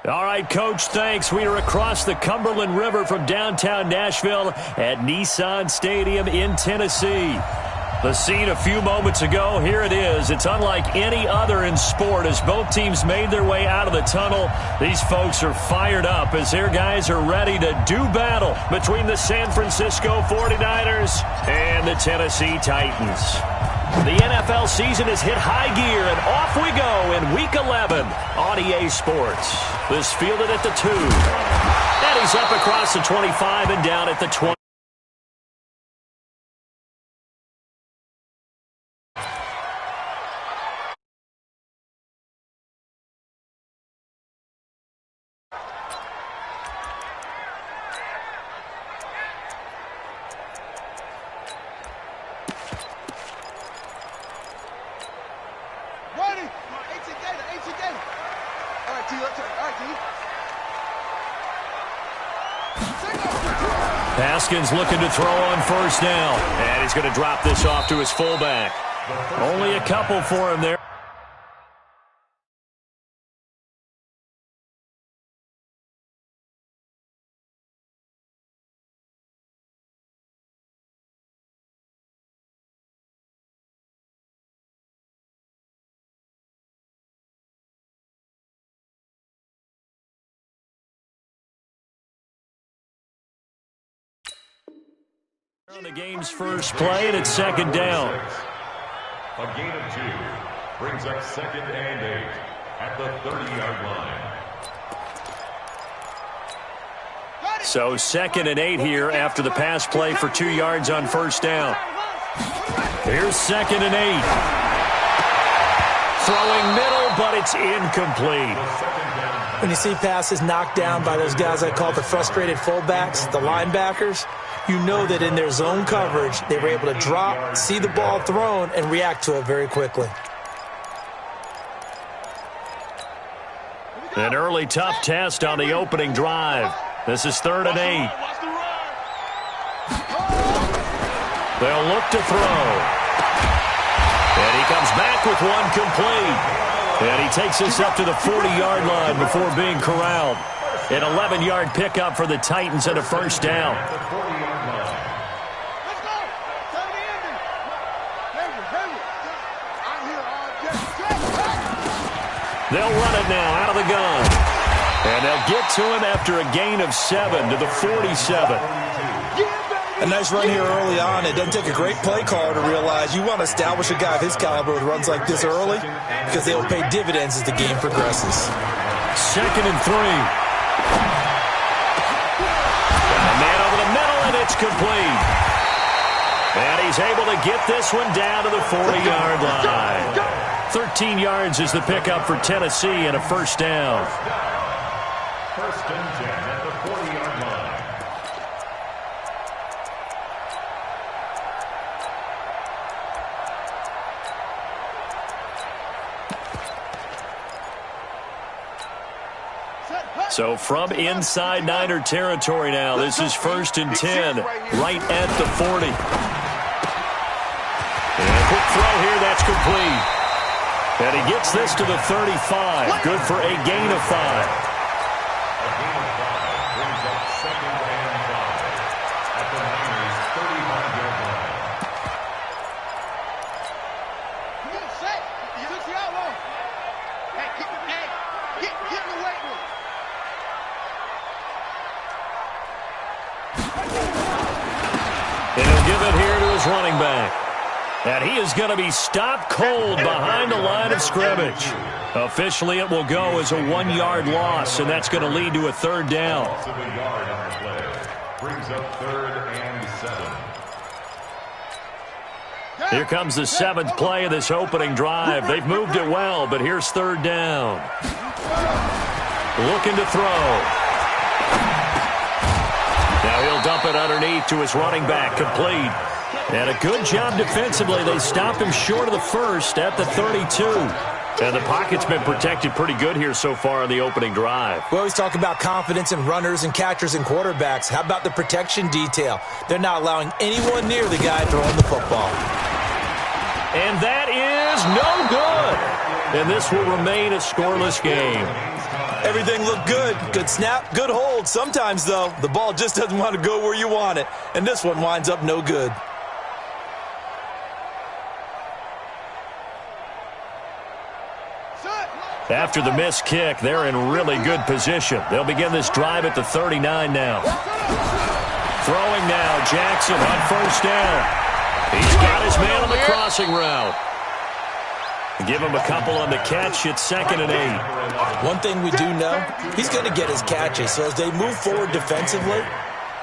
All right, Coach, thanks. We are across the Cumberland River from downtown Nashville at Nissan Stadium in Tennessee. The scene a few moments ago, here it is. It's unlike any other in sport as both teams made their way out of the tunnel. These folks are fired up as their guys are ready to do battle between the San Francisco 49ers and the Tennessee Titans. The NFL season has hit high gear, and off we go in Week 11 on EA Sports. This fielded at the 2. And he's up across the 25 and down at the 20. Haskins looking to throw on first down. And he's going to drop this off to his fullback. Only a couple for him there. On the game's first play, and it's second down. A gain of 2 brings up 2nd and 8 at the 30-yard line. So 2nd and 8 here after the pass play for 2 yards on first down. Here's 2nd and 8. Throwing middle, but it's incomplete. When you see passes knocked down by those guys I call the frustrated fullbacks, the linebackers, you know that in their zone coverage, they were able to drop, see the ball thrown, and react to it very quickly. An early tough test on the opening drive. This is 3rd and 8. They'll look to throw. And he comes back with one complete. And he takes this up to the 40-yard line before being corralled. An 11-yard pickup for the Titans and a first down. They'll run it now out of the gun. And they'll get to him after a gain of 7 to the 47. A nice run here early on. It doesn't take a great play caller to realize you want to establish a guy of his caliber with runs like this early because they will pay dividends as the game progresses. 2nd and 3. A man over the middle, and it's complete. And he's able to get this one down to the 40-yard line. 13 yards is the pickup for Tennessee and a first down. 1st and 10 at the 40-yard line. So from inside Niner territory now, this is 1st and 10, right at the 40. And a quick throw here, that's complete. And he gets this to the 35. Good for a gain of 5. A gain of 5 brings up 2nd and 5 at the Niners' 35-yard line. Come on, set. You took you out long. Hey, get in the weight room. And he'll give it here to his running back. And he is going to be stopped cold behind the line of scrimmage. Officially, it will go as a 1-yard loss, and that's going to lead to a 3rd down. Loss of a yard on the play brings up 3rd and 7. Here comes the 7th play of this opening drive. They've moved it well, but here's 3rd down. Looking to throw. Now he'll dump it underneath to his running back, complete. And a good job defensively. They stopped him short of the first at the 32. And the pocket's been protected pretty good here so far in the opening drive. We always talk about confidence in runners and catchers and quarterbacks. How about the protection detail? They're not allowing anyone near the guy throwing the football. And that is no good. And this will remain a scoreless game. Everything looked good. Good snap, good hold. Sometimes, though, the ball just doesn't want to go where you want it. And this one winds up no good. After the missed kick, they're in really good position. They'll begin this drive at the 39 now. Throwing now, Jackson on first down. He's got his man on the crossing route. Give him a couple on the catch. It's 2nd and 8. One thing we do know, he's going to get his catches. So as they move forward defensively,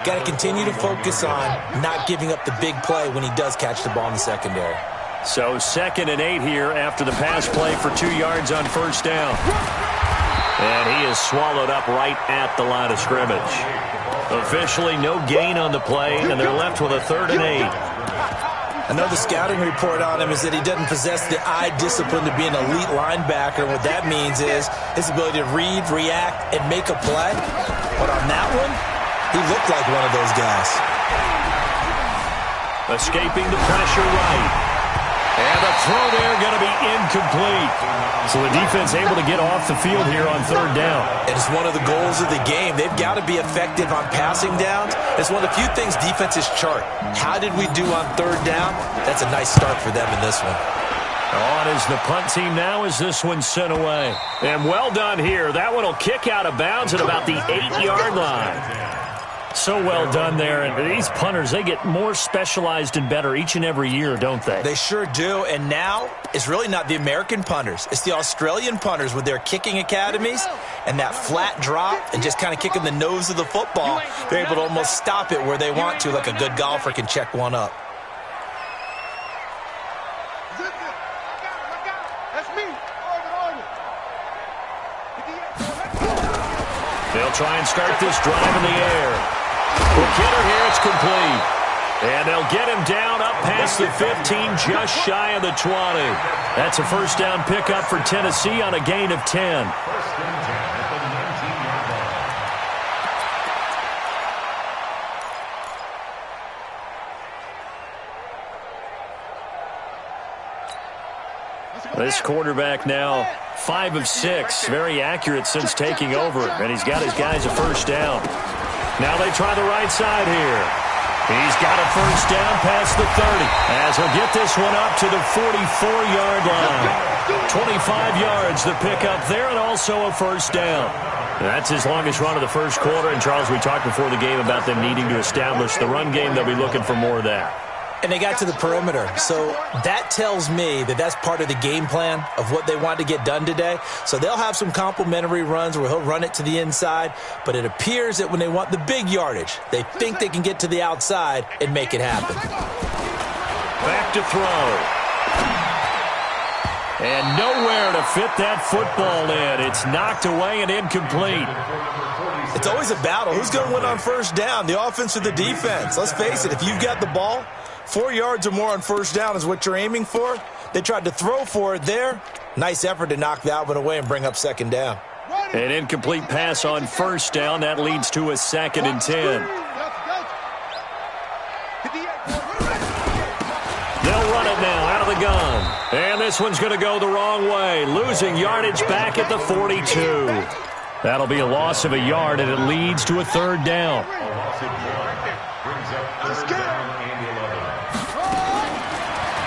got to continue to focus on not giving up the big play when he does catch the ball in the secondary. So 2nd and 8 here after the pass play for 2 yards on first down. And he is swallowed up right at the line of scrimmage. Officially no gain on the play, and they're left with a 3rd and 8. I know the scouting report on him is that he doesn't possess the eye discipline to be an elite linebacker. And what that means is his ability to read, react, and make a play. But on that one, he looked like one of those guys. Escaping the pressure right. And the throw there going to be incomplete. So the defense able to get off the field here on 3rd down. And it's one of the goals of the game. They've got to be effective on passing downs. It's one of the few things defenses chart. How did we do on 3rd down? That's a nice start for them in this one. On is the punt team now as this one's sent away. And well done here. That one will kick out of bounds at about the 8-yard line. So well done there. And these punters, they get more specialized and better each and every year, don't they? They sure do. And now it's really not the American punters. It's the Australian punters with their kicking academies and that flat drop and just kind of kicking the nose of the football. They're able to almost stop it where they want to, like a good golfer can check one up. They'll try and start this drive in the air. Quick hitter here, it's complete. And they'll get him down up past the 15, just shy of the 20. That's a first down pickup for Tennessee on a gain of 10. This quarterback now 5 of 6, very accurate since taking over, and he's got his guys a first down. Now they try the right side here. He's got a first down past the 30, as he'll get this one up to the 44-yard line. 25 yards the pickup there, and also a first down. That's his longest run of the first quarter, and Charles, we talked before the game about them needing to establish the run game. They'll be looking for more of that. And they got to the perimeter. So that tells me that that's part of the game plan of what they want to get done today. So they'll have some complementary runs where he'll run it to the inside. But it appears that when they want the big yardage, they think they can get to the outside and make it happen. Back to throw. And nowhere to fit that football in. It's knocked away and incomplete. It's always a battle. Who's going to win on first down, the offense or the defense? Let's face it, if you've got the ball, 4 yards or more on first down is what you're aiming for. They tried to throw for it there. Nice effort to knock that one away and bring up second down. An incomplete pass on first down. That leads to a 2nd and 10. They'll run it now out of the gun. And this one's going to go the wrong way. Losing yardage back at the 42. That'll be a loss of a yard, and it leads to a 3rd down.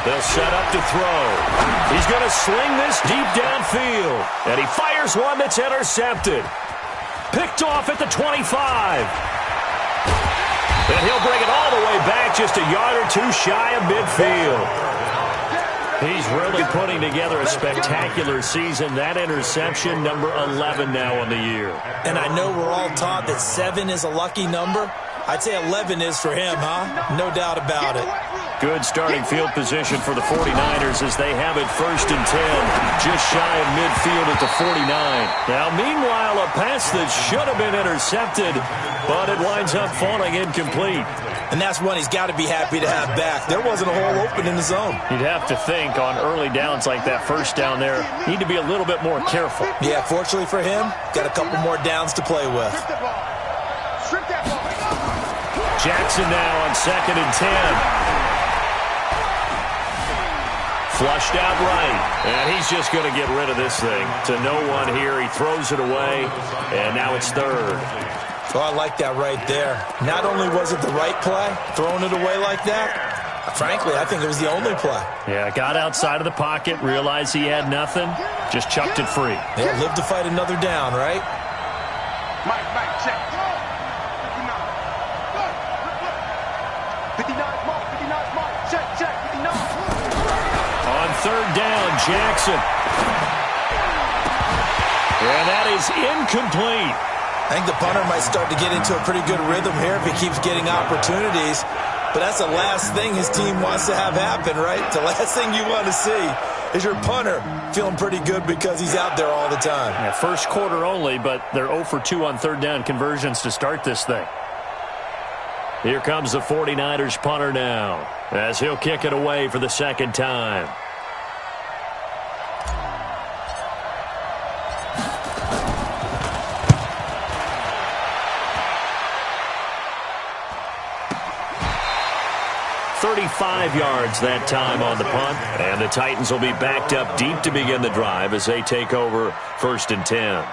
They'll set up to throw. He's going to sling this deep downfield. And he fires one that's intercepted. Picked off at the 25. And he'll bring it all the way back just a yard or two shy of midfield. He's really putting together a spectacular season. That interception, number 11 now on the year. And I know we're all taught that 7 is a lucky number. I'd say 11 is for him, huh? No doubt about it. Good starting field position for the 49ers as they have it 1st and 10, just shy of midfield at the 49. Now, meanwhile, a pass that should have been intercepted, but it winds up falling incomplete. And that's one he's got to be happy to have back. There wasn't a hole open in the zone. You'd have to think on early downs like that first down there, need to be a little bit more careful. Yeah, fortunately for him, got a couple more downs to play with. Jackson now on 2nd and 10. Flushed out right. And he's just going to get rid of this thing. To no one here. He throws it away. And now it's third. Oh, I like that right there. Not only was it the right play, throwing it away like that, frankly, I think it was the only play. Yeah, got outside of the pocket, realized he had nothing, just chucked it free. Yeah, live to fight another down, right? Mike, check. 59, Mark, check, 59. On third down, Jackson. And that is incomplete. I think the punter might start to get into a pretty good rhythm here if he keeps getting opportunities. But that's the last thing his team wants to have happen, right? The last thing you want to see is your punter feeling pretty good because he's out there all the time. Yeah, first quarter only, but they're 0 for 2 on third down conversions to start this thing. Here comes the 49ers punter now, as he'll kick it away for the second time. .35 yards that time on the punt, and the Titans will be backed up deep to begin the drive as they take over 1st and 10.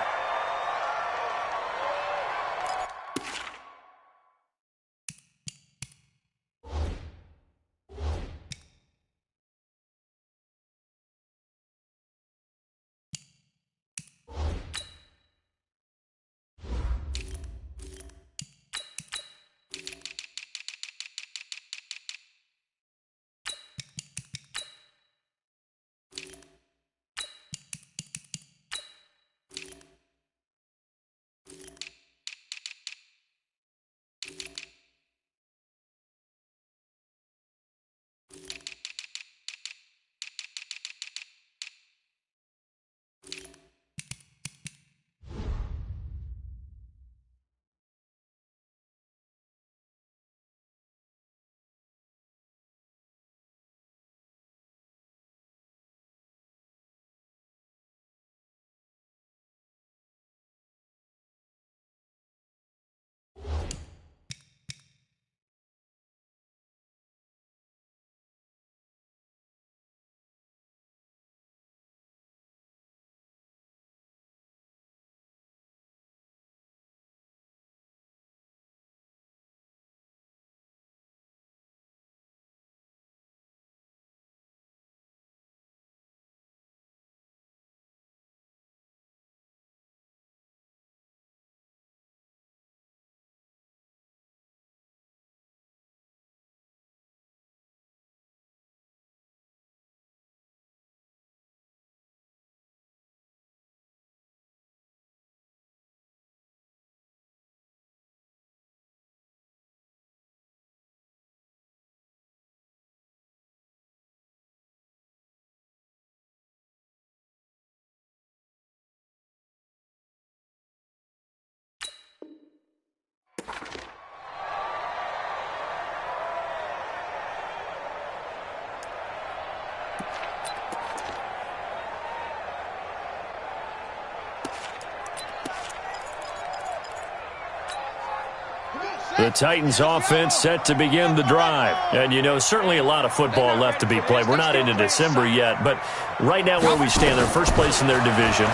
The Titans offense set to begin the drive. And, you know, certainly a lot of football left to be played. We're not into December yet, but right now where we stand, they're first place in their division.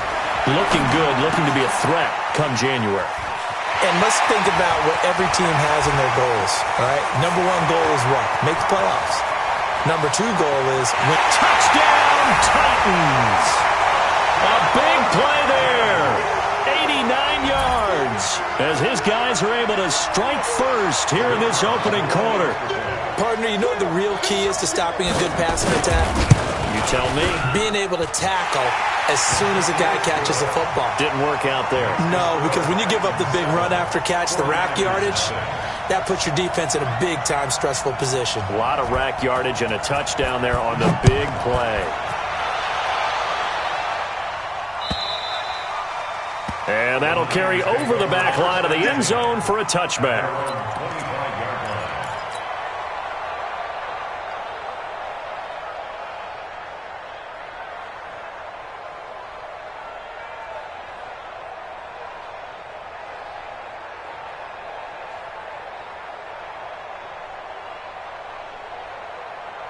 Looking good, looking to be a threat come January. And let's think about what every team has in their goals, all right? Number one goal is what? Make the playoffs. Number two goal is win. Touchdown, Titans! A big play there. 89 yards as his guys are able to strike first here in this opening quarter. Partner, you know what the real key is to stopping a good passing attack? You tell me. Being able to tackle as soon as a guy catches the football. Didn't work out there. No, because when you give up the big run after catch, the rack yardage, that puts your defense in a big-time stressful position. A lot of rack yardage and a touchdown there on the big play. And that'll carry over the back line of the end zone for a touchback.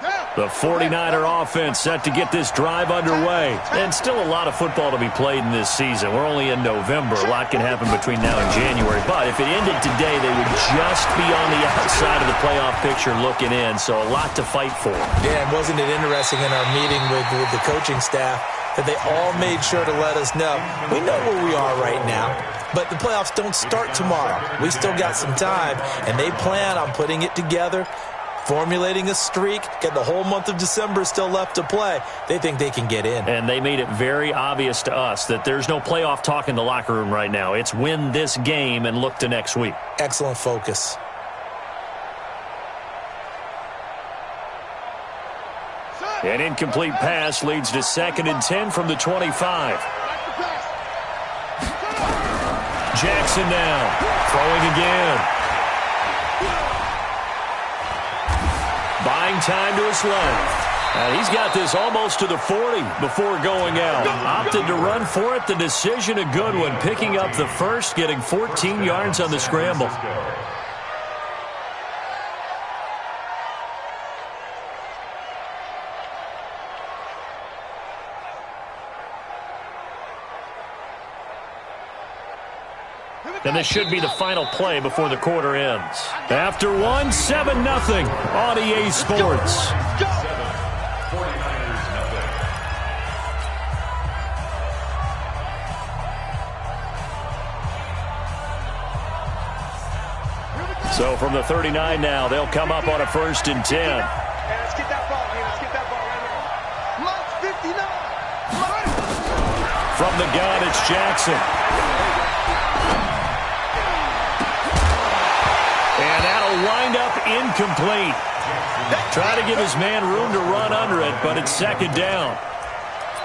Down. The 49er offense set to get this drive underway. And still a lot of football to be played in this season. We're only in November. A lot can happen between now and January. But if it ended today, they would just be on the outside of the playoff picture looking in. So a lot to fight for. Yeah, and wasn't it interesting in our meeting with the coaching staff that they all made sure to let us know, we know where we are right now, but the playoffs don't start tomorrow. We still got some time, and they plan on putting it together, formulating a streak, get the whole month of December still left to play. They think they can get in. And they made it very obvious to us that there's no playoff talk in the locker room right now. It's win this game and look to next week. Excellent focus. An incomplete pass leads to 2nd and 10 from the 25. Jackson now, throwing again. Buying time to his left. And he's got this almost to the 40 before going out. Opted to run for it. The decision a good one. Picking up the first, getting 14 yards on the scramble. And this should be the final play before the quarter ends. After one, 7-0 on EA Sports. So from the 39 now, they'll come up on a 1st and 10. Hey, let's get that ball, man. Let's get that ball right here. Lock 59. From the gun, it's Jackson. And that'll wind up incomplete. Try to give his man room to run under it, but it's 2nd down.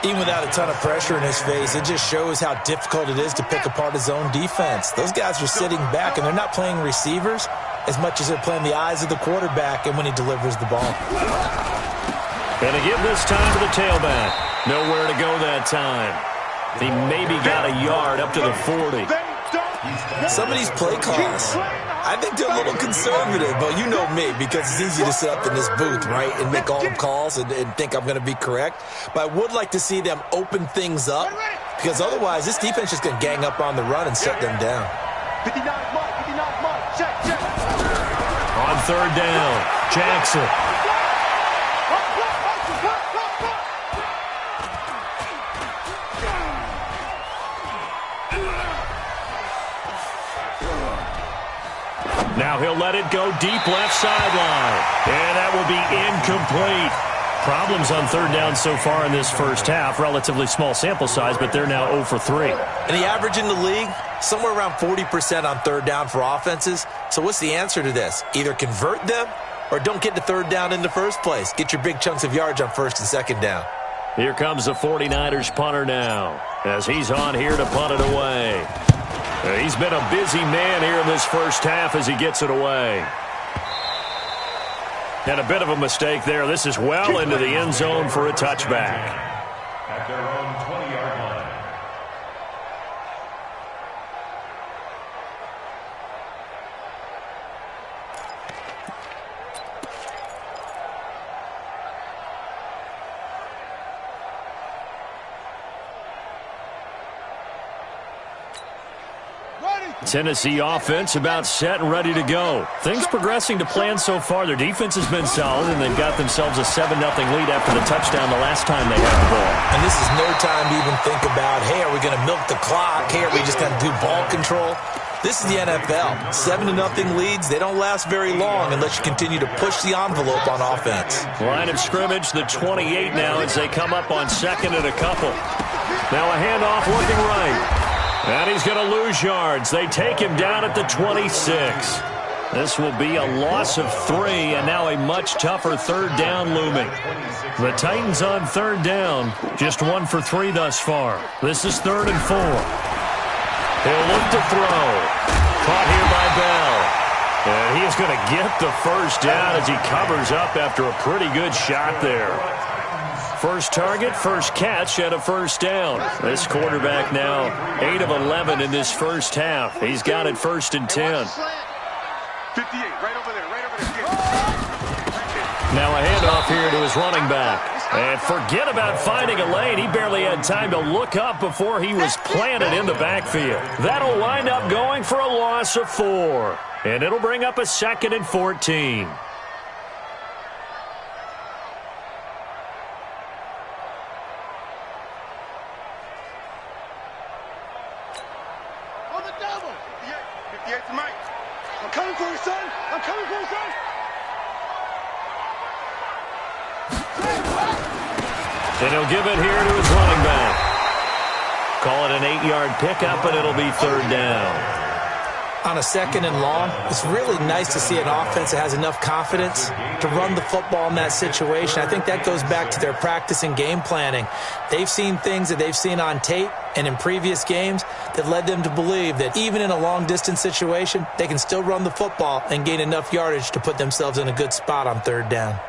Even without a ton of pressure in his face, it just shows how difficult it is to pick apart his own defense. Those guys are sitting back, and they're not playing receivers as much as they're playing the eyes of the quarterback and when he delivers the ball. And to give this time to the tailback. Nowhere to go that time. He maybe got a yard up to the 40. Some of these play calls, I think they're a little conservative, but you know me, because it's easy to sit up in this booth, right, and make all the calls and think I'm going to be correct. But I would like to see them open things up, because otherwise this defense is going to gang up on the run and shut them down. 59 mark, 59 mark, check. On 3rd down, Jackson. Now he'll let it go deep left sideline. And that will be incomplete. Problems on 3rd down so far in this first half. Relatively small sample size, but they're now 0 for 3. And the average in the league, somewhere around 40% on 3rd down for offenses. So what's the answer to this? Either convert them or don't get to 3rd down in the first place. Get your big chunks of yards on 1st and 2nd down. Here comes the 49ers punter now as he's on here to punt it away. He's been a busy man here in this first half as he gets it away. And a bit of a mistake there. This is well into the end zone for a touchback. At their own 20-yard line. Tennessee offense about set and ready to go. Things progressing to plan so far. Their defense has been solid, and they've got themselves a 7-0 lead after the touchdown the last time they had the ball. And this is no time to even think about, hey, are we going to milk the clock? Hey, are we just going to do ball control? This is the NFL. 7-0 leads, they don't last very long unless you continue to push the envelope on offense. Line of scrimmage, the 28 now as they come up on 2nd and a couple. Now a handoff looking right. And he's going to lose yards. They take him down at the 26. This will be a loss of 3, and now a much tougher 3rd down looming. The Titans on 3rd down, just 1 for 3 thus far. This is 3rd and 4. He'll look to throw. Caught here by Bell. And he is going to get the first down as he covers up after a pretty good shot there. First target, first catch, and a 1st down. This quarterback now 8 of 11 in this first half. He's got it 1st and 10. 58, right over there, right over there. Now a handoff here to his running back. And forget about finding a lane. He barely had time to look up before he was planted in the backfield. That'll wind up going for a loss of 4. And it'll bring up a 2nd and 14. On the double. Yeah, it's Mike. I'm coming for you, son. I'm coming for you, son. And he'll give it here to his running back. Call it an 8-yard pickup, and it'll be 3rd down. On a 2nd and long, it's really nice to see an offense that has enough confidence to run the football in that situation. I think that goes back to their practice and game planning. They've seen things that they've seen on tape and in previous games that led them to believe that even in a long-distance situation, they can still run the football and gain enough yardage to put themselves in a good spot on 3rd down.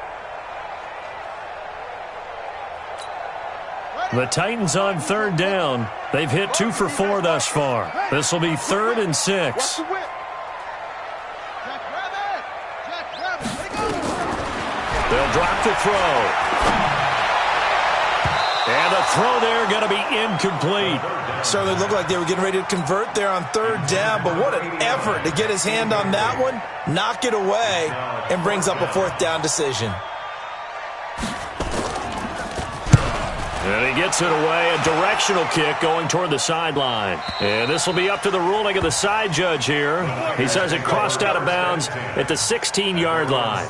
The Titans on 3rd down. They've hit 2 for 4 thus far. This will be 3rd and 6. They'll drop the throw. And the throw there going to be incomplete. Certainly looked like they were getting ready to convert there on 3rd down, but what an effort to get his hand on that one, knock it away, and brings up a 4th down decision. And he gets it away, a directional kick going toward the sideline. And this will be up to the ruling of the side judge here. He says it crossed out of bounds at the 16-yard line.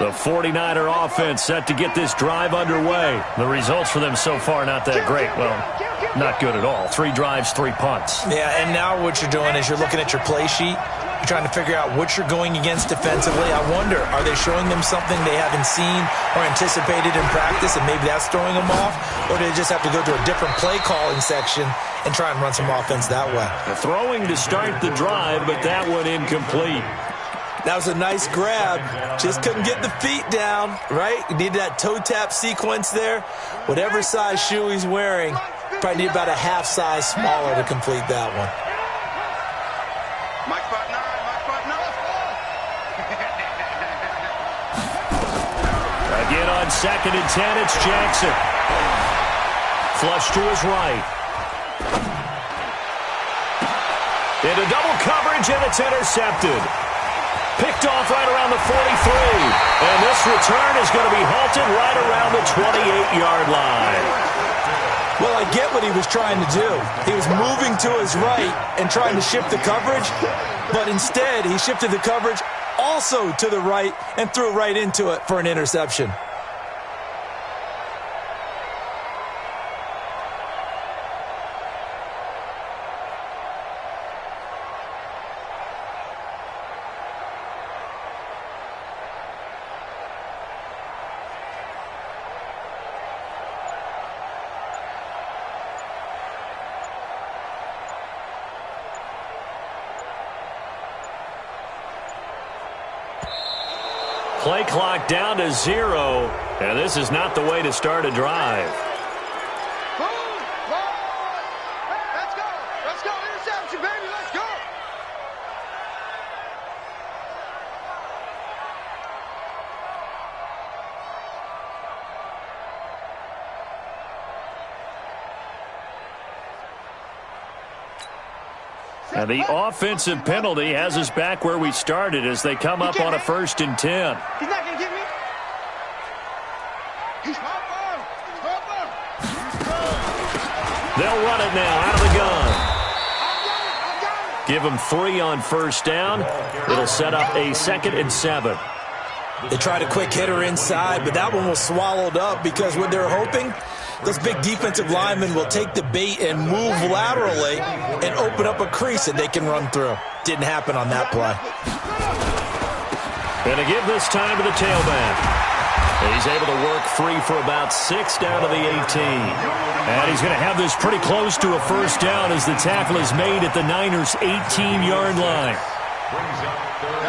The 49er offense set to get this drive underway. The results for them so far not that great. Well, not good at all. 3 drives, 3 punts. Yeah, and now what you're doing is you're looking at your play sheet. You're trying to figure out what you're going against defensively. I wonder, are they showing them something they haven't seen or anticipated in practice, and maybe that's throwing them off? Or do they just have to go to a different play calling section and try and run some offense that way? Throwing to start the drive, but that one incomplete. That was a nice grab. Just couldn't get the feet down, right? You needed that toe tap sequence there. Whatever size shoe he's wearing, probably need about a half size smaller to complete that one. Mike 5'9", Mike 5'9". Again on 2nd and 10, it's Jackson. Flush to his right. Into double coverage, and it's intercepted. Picked off right around the 43. And this return is going to be halted right around the 28-yard line. Well, I get what he was trying to do. He was moving to his right and trying to shift the coverage, but instead he shifted the coverage also to the right and threw right into it for an interception. Play clock down to 0, and this is not the way to start a drive. Boom! Ball! Let's go! Let's go! Interception, baby! Let's go! And the offensive penalty has us back where we started as they come up on a 1st and 10. He's not going to get me. He's hot ball. They'll run it now out of the gun. I've got it. Give them 3 on 1st down. It'll set up a 2nd and 7. They tried a quick hitter inside, but that one was swallowed up because what they're hoping, those big defensive linemen will take the bait and move laterally and open up a crease that they can run through. Didn't happen on that play. And to give this time to the tailback. He's able to work free for about 6 down to the 18. And he's going to have this pretty close to a 1st down as the tackle is made at the Niners' 18-yard line.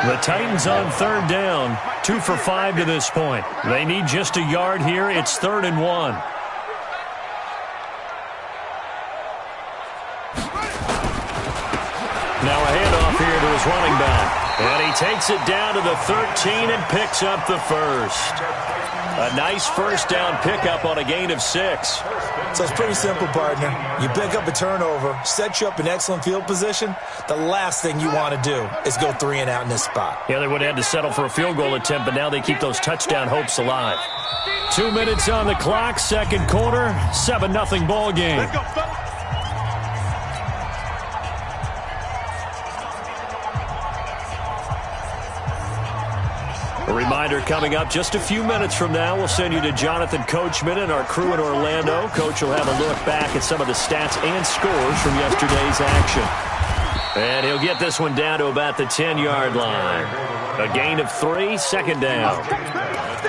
The Titans on 3rd down, 2 for 5 to this point. They need just a yard here. It's 3rd and 1. Now a handoff here to his running back. And he takes it down to the 13 and picks up the first. A nice first down pickup on a gain of 6. So it's pretty simple, partner. You pick up a turnover, set you up in excellent field position. The last thing you want to do is go 3 and out in this spot. Yeah, they would have had to settle for a field goal attempt, but now they keep those touchdown hopes alive. 2 minutes on the clock, second quarter, 7-0 ball game. Let's go, fellas. A reminder coming up just a few minutes from now. We'll send you to Jonathan Coachman and our crew in Orlando. Coach will have a look back at some of the stats and scores from yesterday's action. And he'll get this one down to about the 10-yard line. A gain of 3, second down.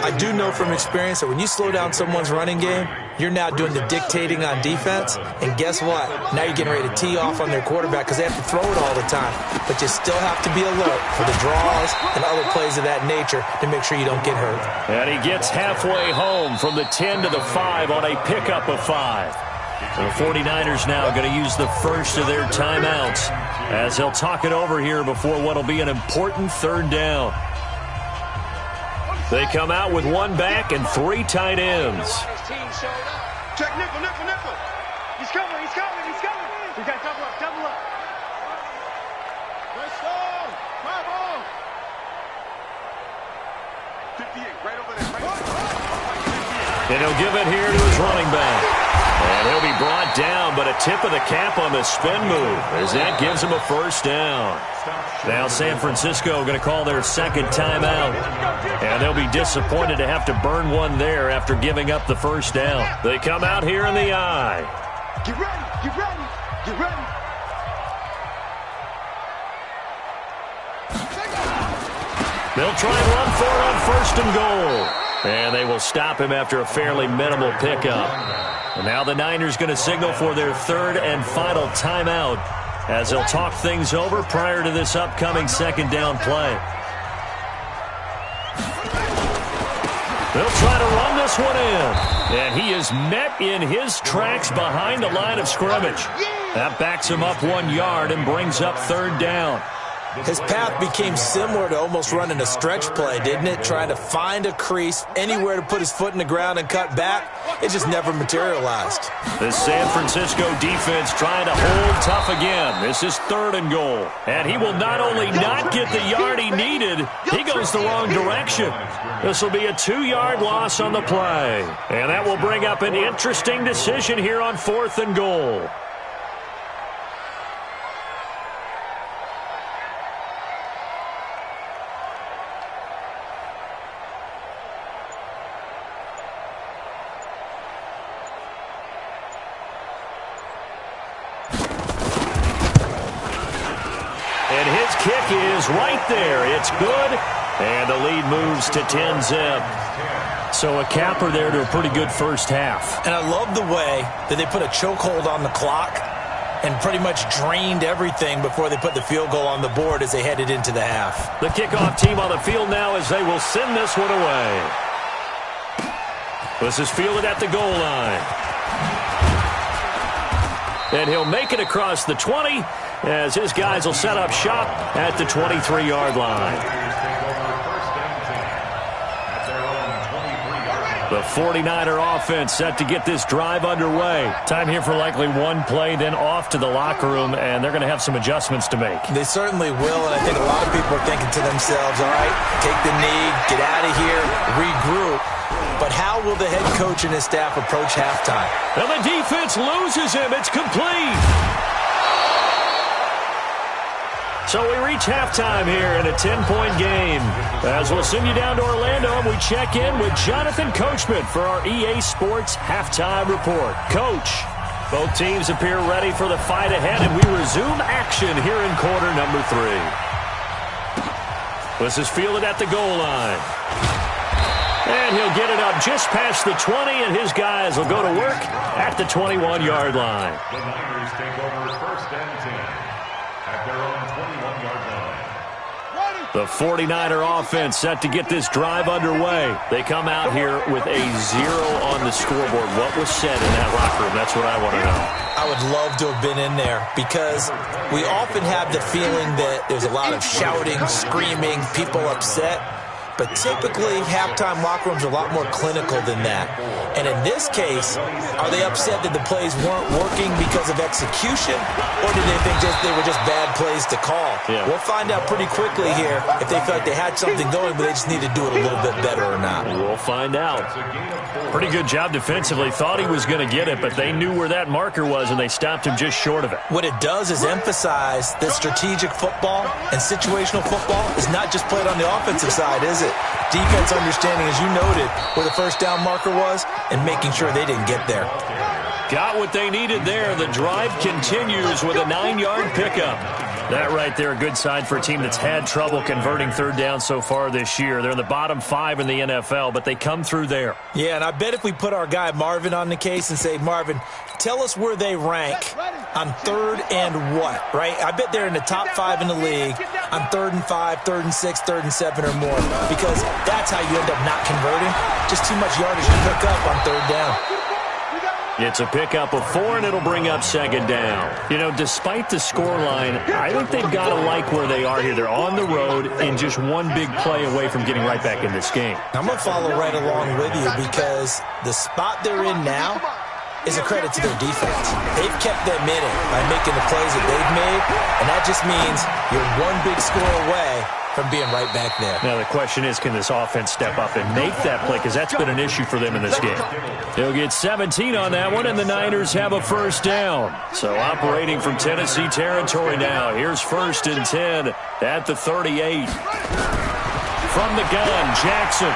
I do know from experience that when you slow down someone's running game, you're now doing the dictating on defense. And guess what? Now you're getting ready to tee off on their quarterback because they have to throw it all the time. But you still have to be alert for the draws and other plays of that nature to make sure you don't get hurt. And he gets halfway home from the 10 to the 5 on a pickup of 5. The 49ers now going to use the first of their timeouts as they'll talk it over here before what will be an important third down. They come out with 1 back and 3 tight ends. Check nickel, nickel, nickel. He's coming, he's coming, he's coming. We got double up, double up. Let's go. Come on. 58, right over there. And he'll give it here to his running back. And he'll be brought down, but a tip of the cap on the spin move as that gives him a first down. Now San Francisco going to call their second timeout. And they'll be disappointed to have to burn one there after giving up the first down. They come out here in the eye. Get ready, get ready, get ready. They'll try and run for it on first and goal. And they will stop him after a fairly minimal pickup. And now the Niners going to signal for their third and final timeout as they'll talk things over prior to this upcoming second down play. They'll try to run this one in. And he is met in his tracks behind the line of scrimmage. That backs him up 1 yard and brings up third down. His path became similar to almost running a stretch play, didn't it? Trying to find a crease, anywhere to put his foot in the ground and cut back. It just never materialized. The San Francisco defense trying to hold tough again. This is third and goal. And he will not only not get the yard he needed, he goes the wrong direction. This will be a 2-yard loss on the play. And that will bring up an interesting decision here on fourth and goal. And his kick is right there. It's good. And the lead moves to 10-zip. So a capper there to a pretty good first half. And I love the way that they put a chokehold on the clock and pretty much drained everything before they put the field goal on the board as they headed into the half. The kickoff team on the field now as they will send this one away. This is fielded at the goal line. And he'll make it across the 20 as his guys will set up shop at the 23-yard line. The 49er offense set to get this drive underway. Time here for likely one play, then off to the locker room, and they're going to have some adjustments to make. They certainly will, and I think a lot of people are thinking to themselves, all right, take the knee, get out of here, regroup. But how will the head coach and his staff approach halftime? And the defense loses him. It's complete. So we reach halftime here in a 10-point game. As we'll send you down to Orlando, and we check in with Jonathan Coachman for our EA Sports Halftime Report. Coach, both teams appear ready for the fight ahead, and we resume action here in quarter number 3. This is fielded at the goal line. And he'll get it up just past the 20, and his guys will go to work at the 21-yard line. The Niners take over first and 10 at their own 21-yard line. Ready. The 49er offense set to get this drive underway. They come out here with a 0 on the scoreboard. What was said in that locker room? That's what I want to know. I would love to have been in there because we often have the feeling that there's a lot of shouting, screaming, people upset. But typically, halftime locker rooms are a lot more clinical than that. And in this case, are they upset that the plays weren't working because of execution? Or did they think they were just bad plays to call? Yeah. We'll find out pretty quickly here if they felt like they had something going, but they just need to do it a little bit better or not. We'll find out. Pretty good job defensively. Thought he was going to get it, but they knew where that marker was, and they stopped him just short of it. What it does is emphasize that strategic football and situational football is not just played on the offensive side, is it? Defense understanding, as you noted, where the first down marker was and making sure they didn't get there. Got what they needed there. The drive continues with a 9-yard pickup. That right there, a good sign for a team that's had trouble converting third down so far this year. They're in the bottom 5 in the NFL, but they come through there. Yeah, and I bet if we put our guy Marvin on the case and say, Marvin, tell us where they rank on third and what, right? I bet they're in the top 5 in the league on 3rd and 5, 3rd and 6, 3rd and 7 or more, because that's how you end up not converting. Just too much yardage to pick up on third down. It's a pickup of 4, and it'll bring up second down. You know, despite the scoreline, I think they've got to like where they are here. They're on the road and just one big play away from getting right back in this game. I'm going to follow right along with you because the spot they're in now is a credit to their defense. They've kept them in it by making the plays that they've made, and that just means you're one big score away from being right back there. Now, the question is, can this offense step up and make that play? Because that's been an issue for them in this game. They'll get 17 on that one, and the Niners have a first down. So operating from Tennessee territory now. Here's 1st and 10 at the 38. From the gun, Jackson.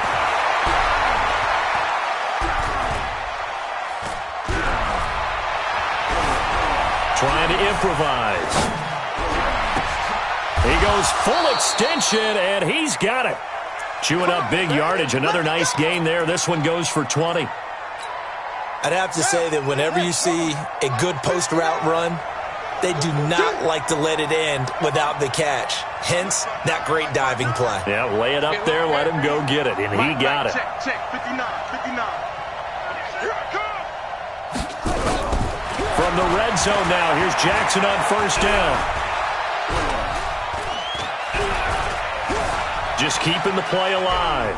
Trying to improvise. He goes full extension, and he's got it. Chewing up big yardage. Another nice gain there. This one goes for 20. I'd have to say that whenever you see a good post route run, they do not like to let it end without the catch. Hence, that great diving play. Yeah, lay it up there, let him go get it, and he got it. Check, 59, 59. Here I come. From the red zone now, here's Jackson on first down. Just keeping the play alive.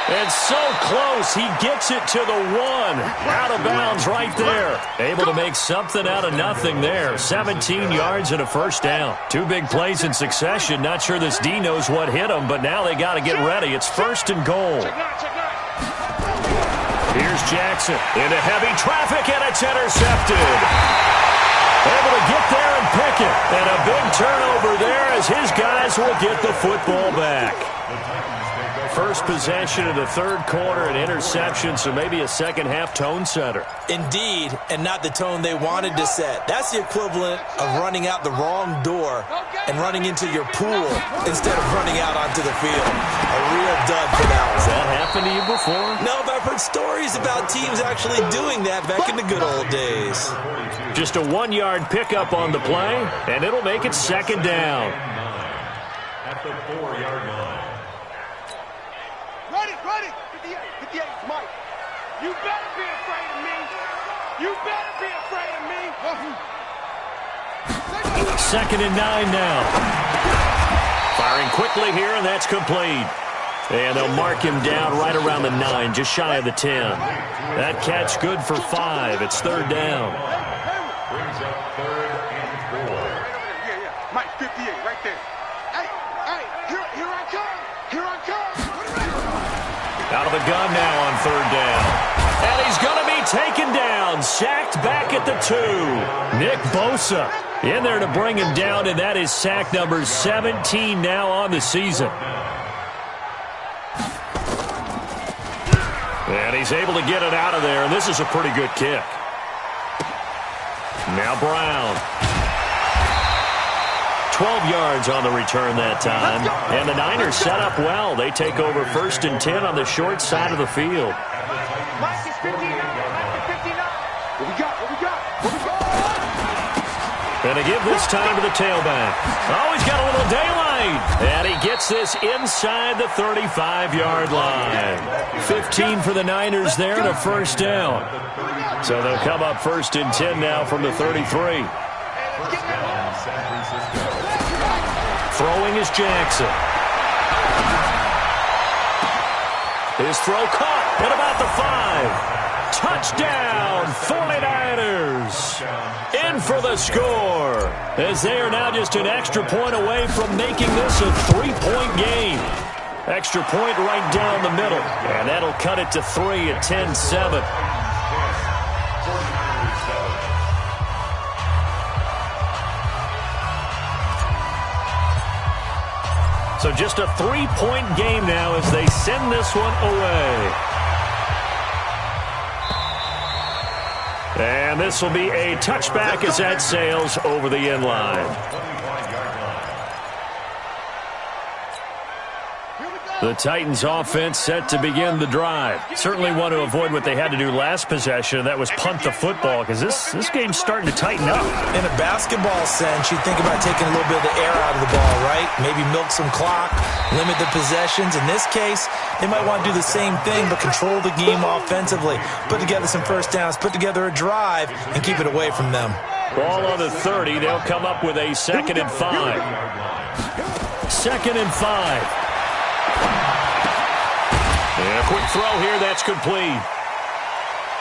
And so close, he gets it to the 1. Out of bounds right there. Able to make something out of nothing there. 17 yards and a first down. 2 big plays in succession. Not sure this D knows what hit him, but now they got to get ready. It's 1st and goal. Here's Jackson into heavy traffic, and it's intercepted. Able to get there and pick it. And a big turnover there as his guys will get the football back. First possession of the third quarter, an interception, so maybe a second-half tone setter. Indeed, and not the tone they wanted to set. That's the equivalent of running out the wrong door and running into your pool instead of running out onto the field. A real dud for that one. Has that happened to you before? No, but I've heard stories about teams actually doing that back in the good old days. Just a 1-yard pickup on the play, and it'll make it second down. At the 4-yard line. Ready. 58, Mike. You better be afraid of me. You better be afraid of me. 2nd and 9 now. Firing quickly here, and that's complete. And they'll mark him down right around the 9, just shy of the 10. That catch good for 5. It's 3rd down. Brings up 3rd and 4. Yeah. Mike, 58, right there. Hey, here I come. Here I come. Out of the gun now on 3rd down. And he's going to be taken down. Sacked back at the 2. Nick Bosa in there to bring him down, and that is sack number 17 now on the season. And he's able to get it out of there, and this is a pretty good kick. Now Brown. 12 yards on the return that time. And the Niners set up well. They take over 1st and 10 on the short side of the field. Mike is 59. What we got? Going to give this time to the tailback. Oh, he's got a little daylight. And he gets this inside the 35-yard line. 15 for the Niners there and a first down. So they'll come up 1st and 10 now from the 33. Throwing is Jackson. His throw caught at about the 5. Touchdown, 49ers. In for the score, as they are now just an extra point away from making this a 3-point game. Extra point right down the middle, and that'll cut it to 3 at 10-7. So just a 3-point game now as they send this one away. And this will be a touchback as that sails over the end line. The Titans offense set to begin the drive. Certainly want to avoid what they had to do last possession, and that was punt the football, because this game's starting to tighten up. In a basketball sense, you think about taking a little bit of the air out of the ball, right? Maybe milk some clock, limit the possessions. In this case, they might want to do the same thing, but control the game offensively. Put together some first downs, put together a drive, and keep it away from them. Ball on the 30. They'll come up with a 2nd and 5. 2nd and 5. And a quick throw here, that's complete.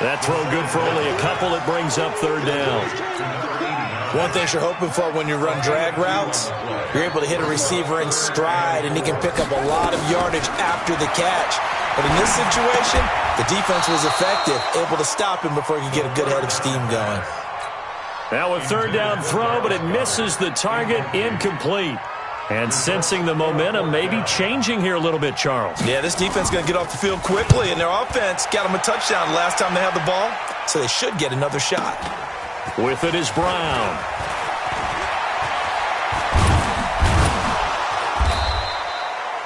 That throw good for only a couple. It brings up 3rd down. One thing you're hoping for when you run drag routes, you're able to hit a receiver in stride, and he can pick up a lot of yardage after the catch. But in this situation, the defense was effective, able to stop him before he could get a good head of steam going. Now a 3rd down throw, but it misses the target, incomplete. And sensing the momentum maybe changing here a little bit, Charles. Yeah, this defense is going to get off the field quickly, and their offense got them a touchdown last time they had the ball, so they should get another shot. With it is Brown.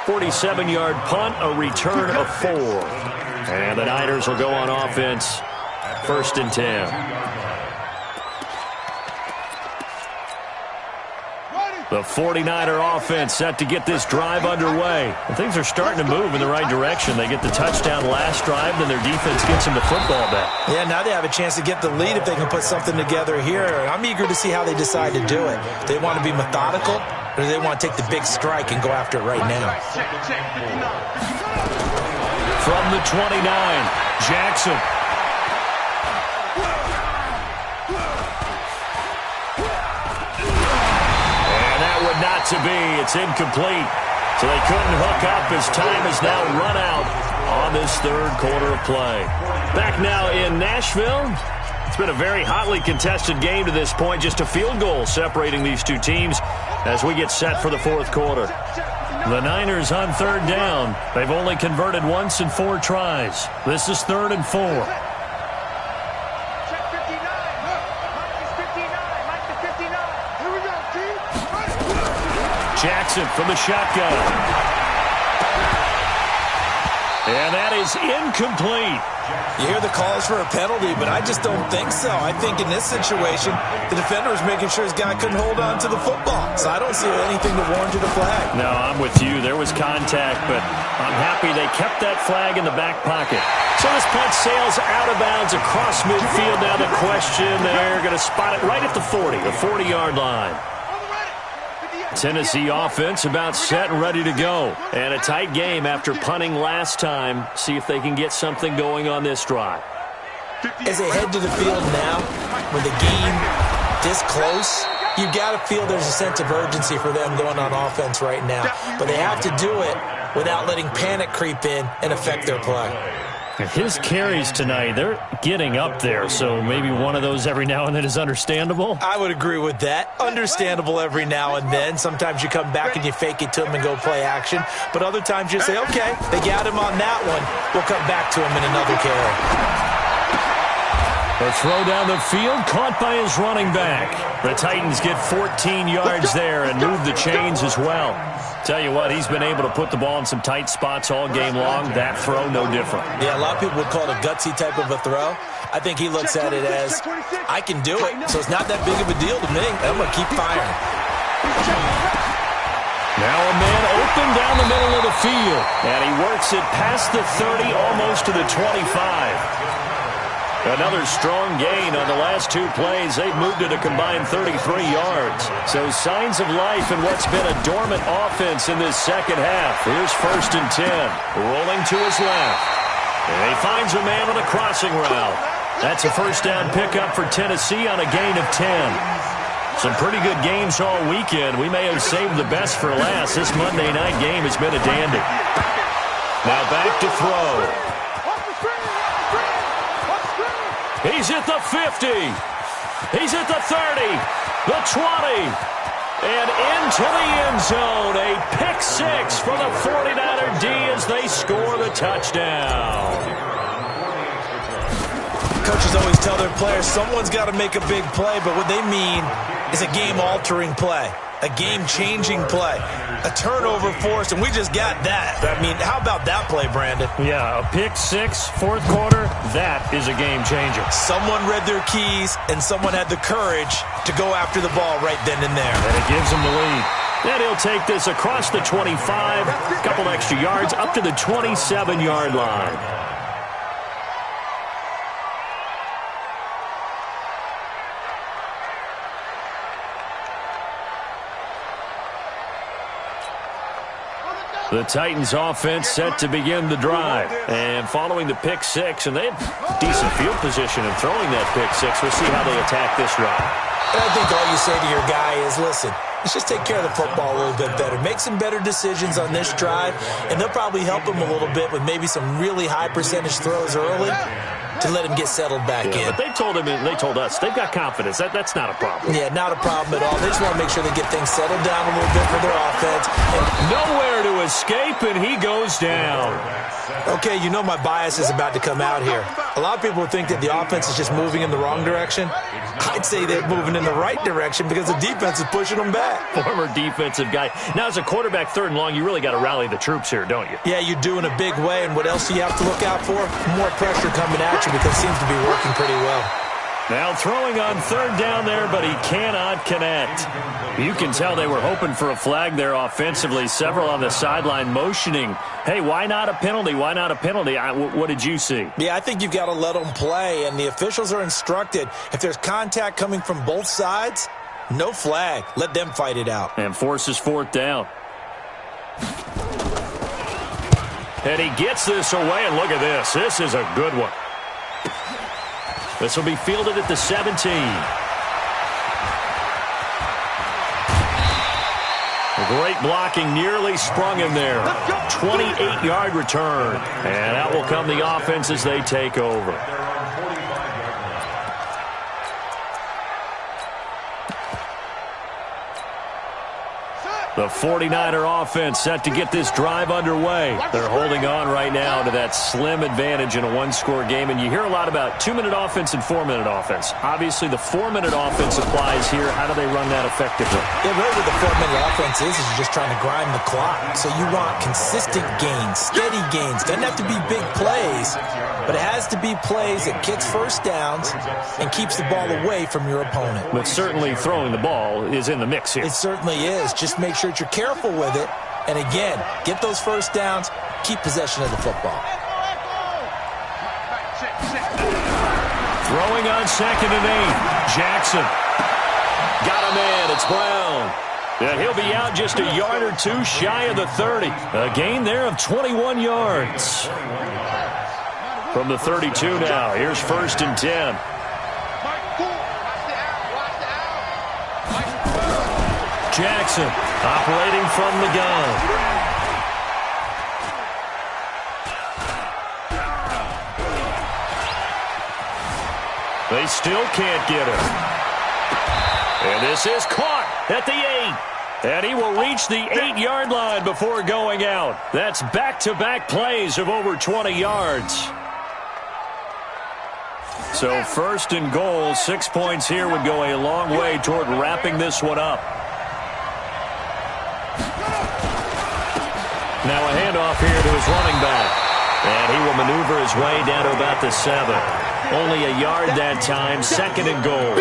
"47-yard punt, a return of 4. And the Niners will go on offense, 1st and 10. The 49er offense set to get this drive underway. And things are starting to move in the right direction. They get the touchdown last drive, then their defense gets them the football back. Yeah, now they have a chance to get the lead if they can put something together here. I'm eager to see how they decide to do it. Do they want to be methodical, or do they want to take the big strike and go after it right now? From the 29, Jackson. Not to be. It's incomplete. So they couldn't hook up as time is now run out on this 3rd quarter of play. Back now in Nashville. It's been a very hotly contested game to this point. Just a field goal separating these two teams as we get set for the 4th quarter. The Niners on 3rd down. They've only converted once in 4 tries. This is 3rd and 4. Jackson from the shotgun. And that is incomplete. You hear the calls for a penalty, but I just don't think so. I think in this situation, the defender was making sure his guy couldn't hold on to the football. So I don't see anything to warrant a flag. No, I'm with you. There was contact, but I'm happy they kept that flag in the back pocket. So this punt sails out of bounds across midfield. Now the question, they're going to spot it right at the 40, the 40-yard line. Tennessee offense about set and ready to go. And a tight game after punting last time. See if they can get something going on this drive. As they head to the field now, with the game this close, you've got to feel there's a sense of urgency for them going on offense right now. But they have to do it without letting panic creep in and affect their play. His carries tonight, they're getting up there, so maybe one of those every now and then is understandable. I would agree with that. Understandable every now and then. Sometimes you come back and you fake it to him and go play action. But other times you say, okay, they got him on that one. We'll come back to him in another carry. A throw down the field, caught by his running back. The Titans get 14 yards there and move the chains as well. Tell you what, he's been able to put the ball in some tight spots all game long. That throw, no different. Yeah, a lot of people would call it a gutsy type of a throw. I think he looks at it as, I can do it, so it's not that big of a deal to me. I'm going to keep firing. Now a man open down the middle of the field. And he works it past the 30, almost to the 25. Another strong gain on the last two plays. They've moved it a combined 33 yards. So signs of life in what's been a dormant offense in this second half. Here's 1st and 10. Rolling to his left. And he finds a man on a crossing route. That's a first down pickup for Tennessee on a gain of 10. Some pretty good games all weekend. We may have saved the best for last. This Monday night game has been a dandy. Now back to throw. He's at the 50. He's at the 30. The 20. And into the end zone. A pick six for the 49er D as they score the touchdown. Coaches always tell their players someone's got to make a big play, but what they mean is a game-altering play, a game-changing play, a turnover forced, and we just got that. I mean, how about that play, Brandon? Yeah, a pick six, fourth quarter, that is a game-changer. Someone read their keys, and someone had the courage to go after the ball right then and there. And it gives them the lead. Then he'll take this across the 25, a couple extra yards, up to the 27-yard line. The Titans offense set to begin the drive. And following the pick six, and they have decent field position in throwing that pick six. We'll see how they attack this drive. And I think all you say to your guy is, listen, let's just take care of the football a little bit better. Make some better decisions on this drive, and they'll probably help him a little bit with maybe some really high percentage throws early to let him get settled back in. But they told him, and they told us, they've got confidence. That's not a problem. Yeah, not a problem at all. They just want to make sure they get things settled down a little bit for their offense. And nowhere to escape, and he goes down. Okay, you know my bias is about to come out here. A lot of people think that the offense is just moving in the wrong direction. I'd say they're moving in the right direction because the defense is pushing them back. Former defensive guy. Now, as a quarterback, 3rd and long, you really got to rally the troops here, don't you? Yeah, you do in a big way. And what else do you have to look out for? More pressure coming at you because it seems to be working pretty well. Now throwing on 3rd down there, but he cannot connect. You can tell they were hoping for a flag there offensively. Several on the sideline motioning, hey, why not a penalty? Why not a penalty? What did you see? Yeah, I think you've got to let them play, and the officials are instructed. If there's contact coming from both sides, no flag. Let them fight it out. And forces 4th down. And he gets this away, and look at this. This is a good one. This will be fielded at the 17. Great blocking, nearly sprung him there. 28-yard return. And out will come the offense as they take over. The 49er offense set to get this drive underway. They're holding on right now to that slim advantage in a one-score game. And you hear a lot about 2-minute offense and 4-minute offense. Obviously, the 4-minute offense applies here. How do they run that effectively? Yeah, really what the 4-minute offense is you're just trying to grind the clock. So you want consistent gains, steady gains. Doesn't have to be big plays, but it has to be plays that gets first downs and keeps the ball away from your opponent. But certainly throwing the ball is in the mix here. It certainly is. Just make sure that you're careful with it. And again, get those first downs, keep possession of the football. Throwing on 2nd and 8. Jackson. Got him in. It's Brown. And he'll be out just a yard or two shy of the 30. A gain there of 21 yards. From the 32 now. Here's 1st and 10. Jackson operating from the gun. They still can't get him. And this is caught at the 8. And he will reach the 8-yard line before going out. That's back-to-back plays of over 20 yards. So 1st and goal, 6 points here would go a long way toward wrapping this one up. Now a handoff here to his running back. And he will maneuver his way down to about the 7. Only a yard that time, 2nd and goal.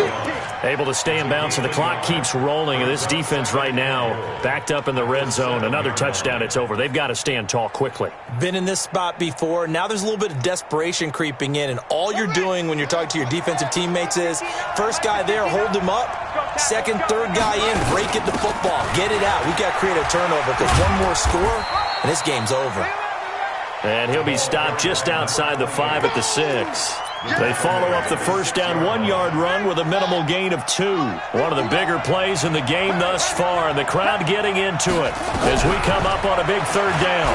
Able to stay in bounds, so the clock keeps rolling. And this defense right now backed up in the red zone. Another touchdown, it's over. They've got to stand tall quickly. Been in this spot before. Now there's a little bit of desperation creeping in. And all you're doing when you're talking to your defensive teammates is, first guy there, hold him up. Second, third guy in, break it to football. Get it out. We've got to create a turnover because one more score, and this game's over. And he'll be stopped just outside the 5 at the 6. They follow up the first down 1-yard run with a minimal gain of 2. One of the bigger plays in the game thus far, and the crowd getting into it as we come up on a big 3rd down.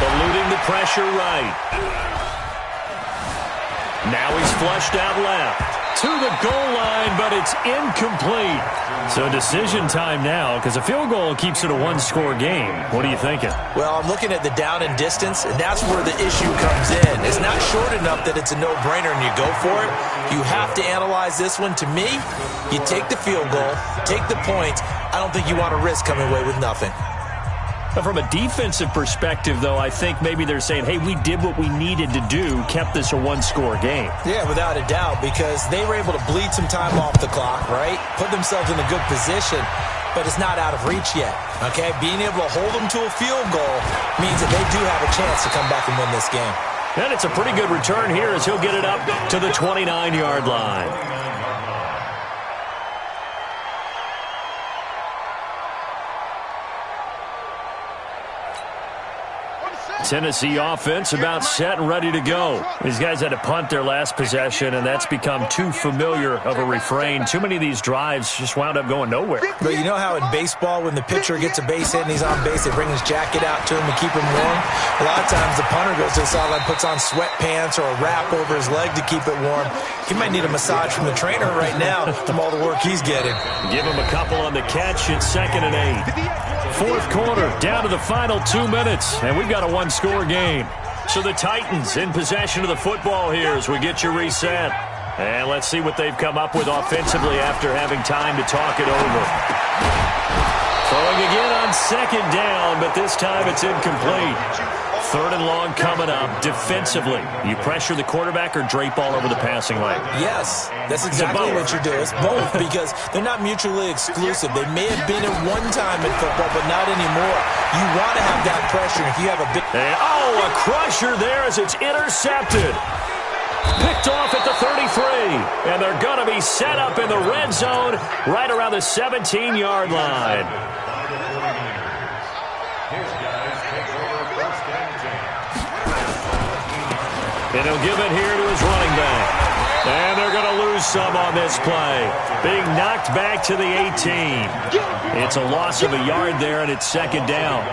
Eluding the pressure right. Now he's flushed out left. To the goal line, but it's incomplete. So decision time now, because a field goal keeps it a 1-score game. What are you thinking? Well, I'm looking at the down and distance, and that's where the issue comes in. It's not short enough that it's a no-brainer and you go for it. You have to analyze this one. To me, you take the field goal, take the points. I don't think you want to risk coming away with nothing. From a defensive perspective, though, I think maybe they're saying, hey, we did what we needed to do, kept this a 1-score game. Yeah, without a doubt, because they were able to bleed some time off the clock, right? Put themselves in a good position, but it's not out of reach yet, okay? Being able to hold them to a field goal means that they do have a chance to come back and win this game. And it's a pretty good return here as he'll get it up to the 29-yard line. Tennessee offense about set and ready to go. These guys had to punt their last possession, and that's become too familiar of a refrain. Too many of these drives just wound up going nowhere. But you know how in baseball, when the pitcher gets a base hit and he's on base, they bring his jacket out to him to keep him warm? A lot of times the punter goes to the sideline, puts on sweatpants or a wrap over his leg to keep it warm. He might need a massage from the trainer right now from all the work he's getting. Give him a couple on the catch. It's 2nd and 8. 4th quarter, down to the final 2 minutes, and we've got a 1-score game. So the Titans in possession of the football here as we get you reset. And let's see what they've come up with offensively after having time to talk it over. Throwing again on 2nd down, but this time it's incomplete. 3rd and long coming up. Defensively, you pressure the quarterback or drape all over the passing lane? Yes, that's exactly what you're doing. It's both because they're not mutually exclusive. They may have been at one time in football, but not anymore. You want to have that pressure if you have a big... And, a crusher there as it's intercepted. Picked off at the 33. And they're going to be set up in the red zone right around the 17-yard line. And he'll give it here to his running back. And they're going to lose some on this play. Being knocked back to the 18. It's a loss of a yard there, and it's 2nd down.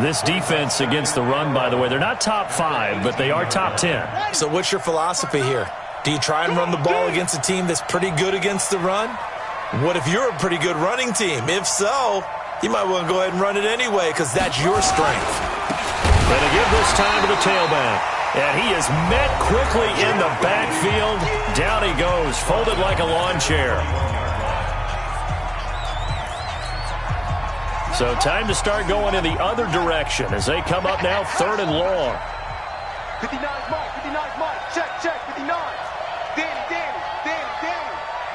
This defense against the run, by the way, they're not top 5, but they are top 10. So what's your philosophy here? Do you try and run the ball against a team that's pretty good against the run? What if you're a pretty good running team? If so, you might want to go ahead and run it anyway because that's your strength. And they give this time to the tailback. And he is met quickly in the backfield. Down he goes, folded like a lawn chair. So time to start going in the other direction as they come up now 3rd and long. 59's Mike, 59's Mike. Check, 59. Danny.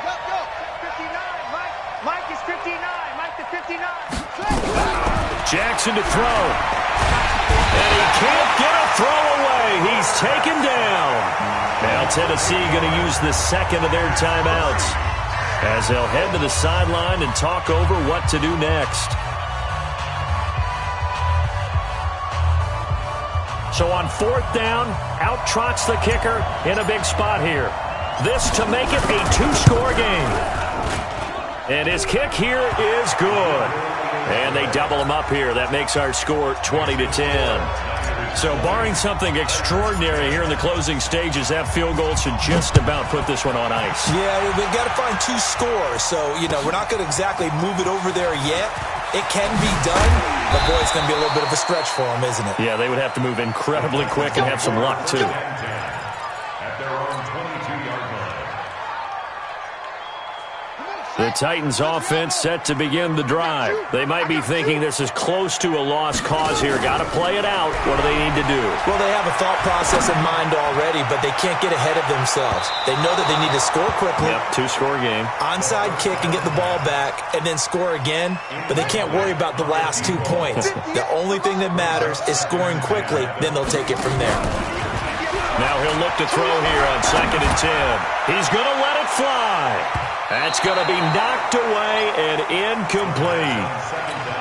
Go. 59, Mike. Mike is 59. Mike the 59. Jackson to throw. And he can't get a throw away. He's taken down. Now Tennessee going to use the 2nd of their timeouts as they'll head to the sideline and talk over what to do next. So on 4th down, out trots the kicker in a big spot here. This to make it a 2-score game. And his kick here is good. And they double him up here. That makes our score 20-10. So barring something extraordinary here in the closing stages, that field goal should just about put this one on ice. Yeah, we've got to find 2 scores. So, we're not going to exactly move it over there yet. It can be done, but boy, it's going to be a little bit of a stretch for them, isn't it? Yeah, they would have to move incredibly quick and have some luck, too. At their own 22-yard line. The Titans offense set to begin the drive. They might be thinking this is close to a lost cause here. Got to play it out. What do they need to do? Well, they have a thought process in mind already, but they can't get ahead of themselves. They know that they need to score quickly. Yep, two-score game. Onside kick and get the ball back and then score again, but they can't worry about the last 2 points. The only thing that matters is scoring quickly, then they'll take it from there. Now he'll look to throw here on 2nd and 10. He's going to let it fly. That's going to be knocked away and incomplete.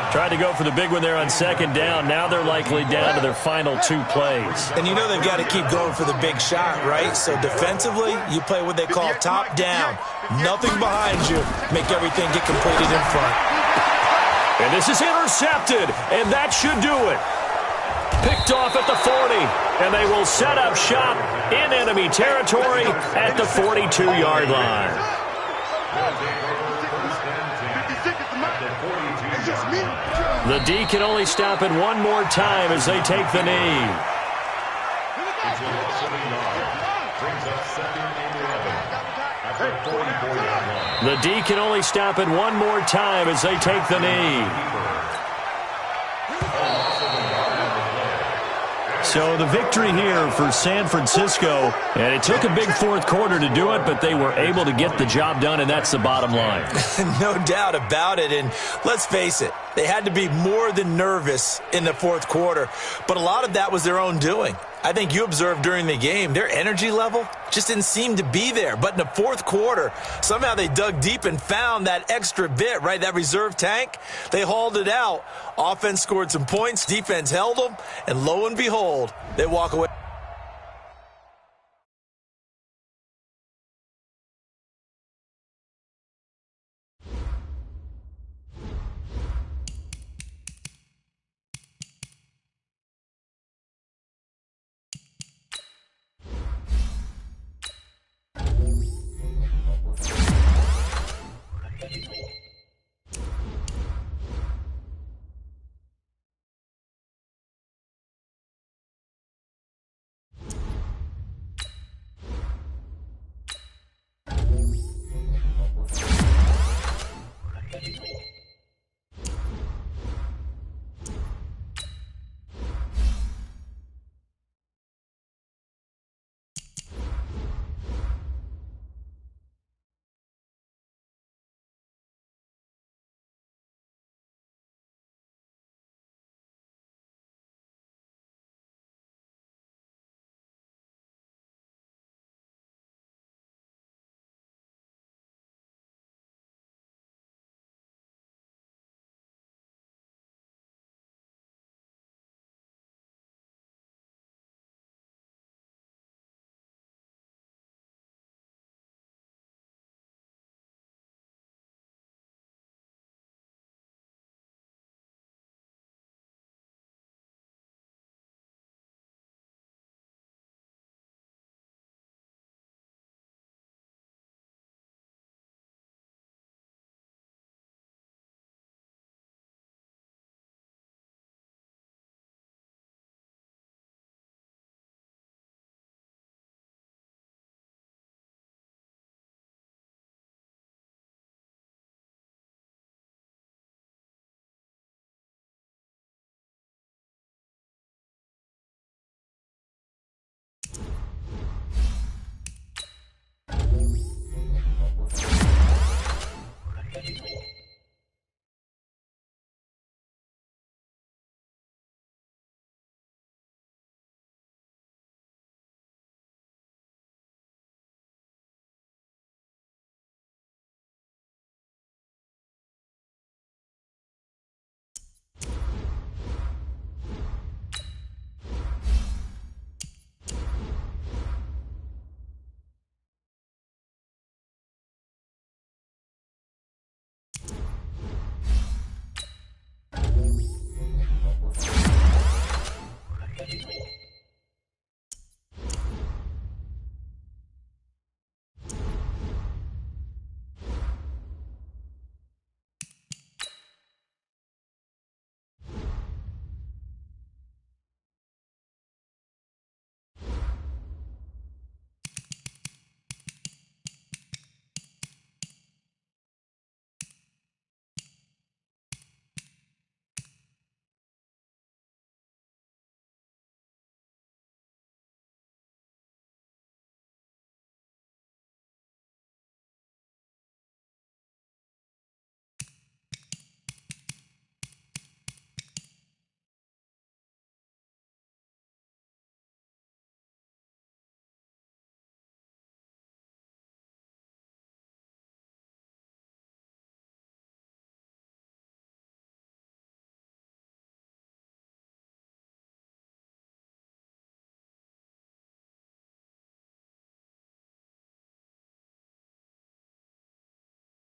Tried to go for the big one there on 2nd down. Now they're likely down to their final 2 plays. And you know they've got to keep going for the big shot, right? So defensively, you play what they call top down. Nothing behind you. Make everything get completed in front. And this is intercepted, and that should do it. Picked off at the 40, and they will set up shop in enemy territory at the 42-yard line. The D can only stop it one more time as they take the knee. The D can only stop it one more time as they take the knee. So the victory here for San Francisco, and it took a big fourth quarter to do it, but they were able to get the job done, and that's the bottom line. No doubt about it, and let's face it, they had to be more than nervous in the fourth quarter, but a lot of that was their own doing. I think you observed during the game, their energy level just didn't seem to be there. But in the fourth quarter, somehow they dug deep and found that extra bit, right, that reserve tank. They hauled it out. Offense scored some points. Defense held them. And lo and behold, they walk away.